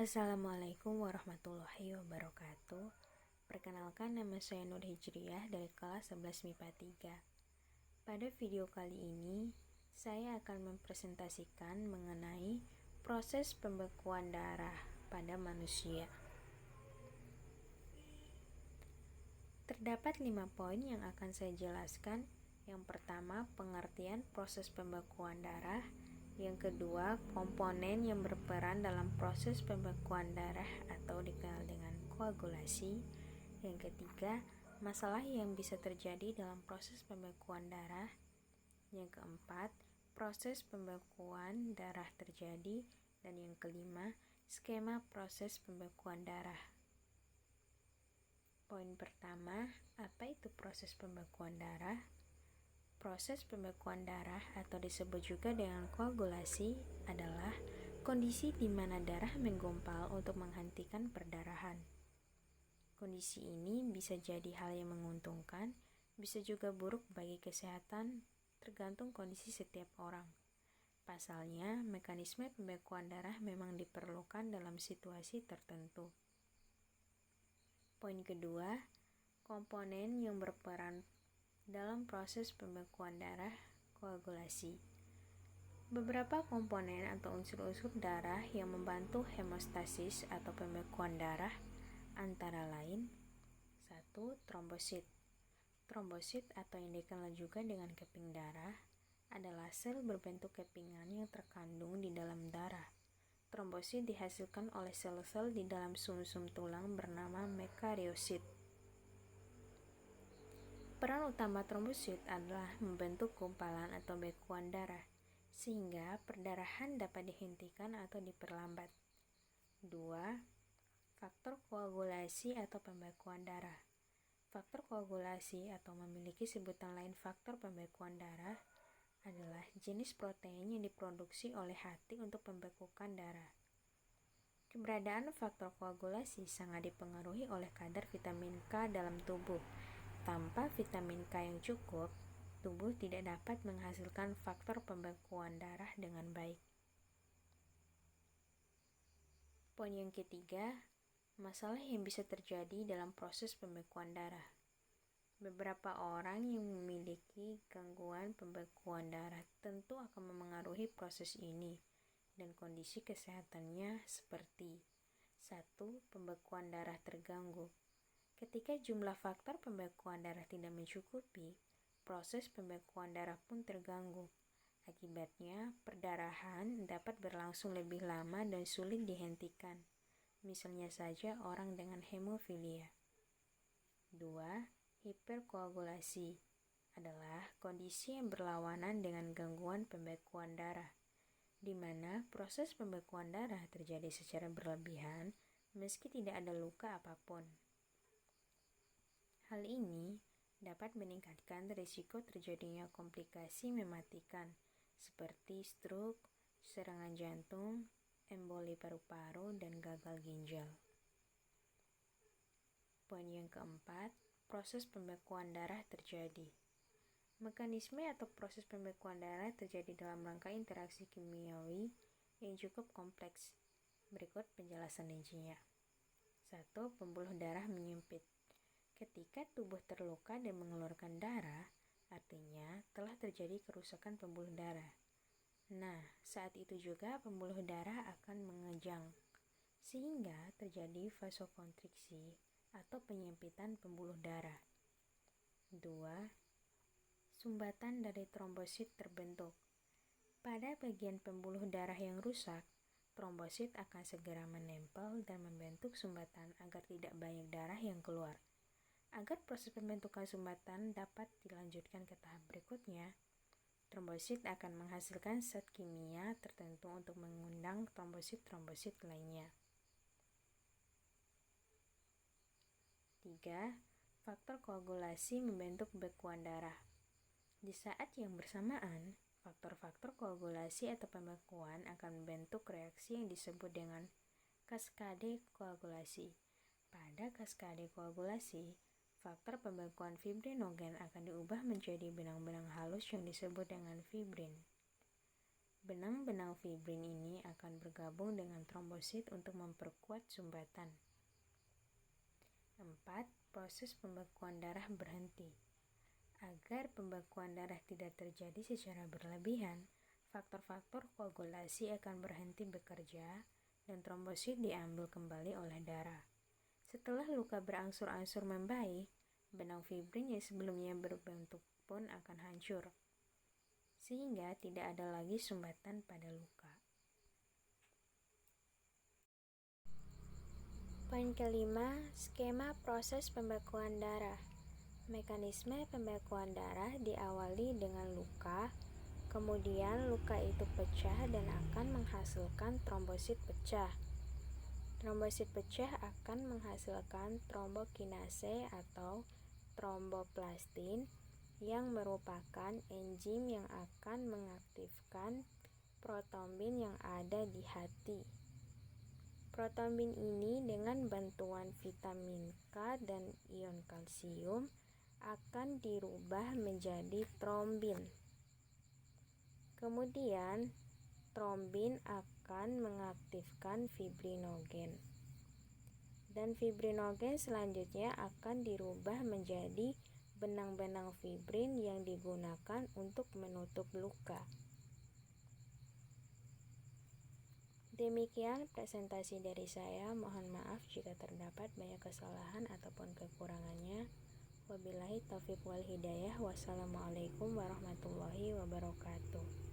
Assalamualaikum warahmatullahi wabarakatuh. Perkenalkan, nama saya Nur Hijriah dari kelas 11 MIPA 3. Pada video kali ini, saya akan mempresentasikan mengenai proses pembekuan darah pada manusia. Terdapat 5 poin yang akan saya jelaskan. Yang pertama, pengertian proses pembekuan darah. Yang kedua, komponen yang berperan dalam proses pembekuan darah atau dikenal dengan koagulasi. Yang ketiga, masalah yang bisa terjadi dalam proses pembekuan darah. Yang keempat, proses pembekuan darah terjadi. Dan yang kelima, skema proses pembekuan darah. Poin pertama, apa itu proses pembekuan darah? Proses pembekuan darah atau disebut juga dengan koagulasi adalah kondisi di mana darah menggumpal untuk menghentikan perdarahan. Kondisi ini bisa jadi hal yang menguntungkan, bisa juga buruk bagi kesehatan, tergantung kondisi setiap orang. Pasalnya, mekanisme pembekuan darah memang diperlukan dalam situasi tertentu. Poin kedua, komponen yang berperan dalam proses pembekuan darah koagulasi. Beberapa komponen atau unsur-unsur darah yang membantu hemostasis atau pembekuan darah antara lain 1. Trombosit. Trombosit atau yang dikenal juga dengan keping darah adalah sel berbentuk kepingan yang terkandung di dalam darah. Trombosit dihasilkan oleh sel-sel di dalam sumsum tulang bernama mekariosit. Peran utama trombosit adalah membentuk gumpalan atau bekuan darah, sehingga perdarahan dapat dihentikan atau diperlambat. 2. Faktor koagulasi atau pembekuan darah. Faktor koagulasi atau memiliki sebutan lain faktor pembekuan darah adalah jenis protein yang diproduksi oleh hati untuk pembekuan darah. Keberadaan faktor koagulasi sangat dipengaruhi oleh kadar vitamin K dalam tubuh. Tanpa vitamin K yang cukup, tubuh tidak dapat menghasilkan faktor pembekuan darah dengan baik. Poin yang ketiga, masalah yang bisa terjadi dalam proses pembekuan darah. Beberapa orang yang memiliki gangguan pembekuan darah tentu akan memengaruhi proses ini dan kondisi kesehatannya seperti 1. Pembekuan darah terganggu. Ketika jumlah faktor pembekuan darah tidak mencukupi, proses pembekuan darah pun terganggu. Akibatnya, perdarahan dapat berlangsung lebih lama dan sulit dihentikan. Misalnya saja orang dengan hemofilia. 2. Hiperkoagulasi adalah kondisi yang berlawanan dengan gangguan pembekuan darah, di mana proses pembekuan darah terjadi secara berlebihan meski tidak ada luka apapun. Hal ini dapat meningkatkan risiko terjadinya komplikasi mematikan seperti stroke, serangan jantung, emboli paru-paru, dan gagal ginjal. Poin yang keempat, proses pembekuan darah terjadi. Mekanisme atau proses pembekuan darah terjadi dalam rangka interaksi kimiawi yang cukup kompleks. Berikut penjelasan rincinya. 1. Pembuluh darah menyempit. Ketika tubuh terluka dan mengeluarkan darah, artinya telah terjadi kerusakan pembuluh darah. Nah, saat itu juga pembuluh darah akan mengejang, sehingga terjadi vasokonstriksi atau penyempitan pembuluh darah. 2. Sumbatan dari trombosit terbentuk. Pada bagian pembuluh darah yang rusak, trombosit akan segera menempel dan membentuk sumbatan agar tidak banyak darah yang keluar. Agar proses pembentukan sumbatan dapat dilanjutkan ke tahap berikutnya, trombosit akan menghasilkan zat kimia tertentu untuk mengundang trombosit-trombosit lainnya. 3. Faktor koagulasi membentuk bekuan darah. Di saat yang bersamaan, faktor-faktor koagulasi atau pembekuan akan membentuk reaksi yang disebut dengan kaskade koagulasi. Pada kaskade koagulasi, faktor pembekuan fibrinogen akan diubah menjadi benang-benang halus yang disebut dengan fibrin. Benang-benang fibrin ini akan bergabung dengan trombosit untuk memperkuat sumbatan. 4. Proses pembekuan darah berhenti. Agar pembekuan darah tidak terjadi secara berlebihan, faktor-faktor koagulasi akan berhenti bekerja dan trombosit diambil kembali oleh darah. Setelah luka berangsur-angsur membaik, benang fibrin yang sebelumnya berbentuk pun akan hancur, sehingga tidak ada lagi sumbatan pada luka. Poin kelima, skema proses pembekuan darah. Mekanisme pembekuan darah diawali dengan luka, kemudian luka itu pecah dan akan menghasilkan trombosit pecah. Trombosit pecah akan menghasilkan trombokinase atau tromboplastin yang merupakan enzim yang akan mengaktifkan protombin yang ada di hati. Protombin ini dengan bantuan vitamin K dan ion kalsium akan dirubah menjadi trombin. Kemudian, trombin akan mengaktifkan fibrinogen. Dan fibrinogen selanjutnya akan dirubah menjadi benang-benang fibrin yang digunakan untuk menutup luka. Demikian presentasi dari saya. Mohon maaf jika terdapat banyak kesalahan ataupun kekurangannya. Wabillahi taufiq wal hidayah. Wassalamualaikum warahmatullahi wabarakatuh.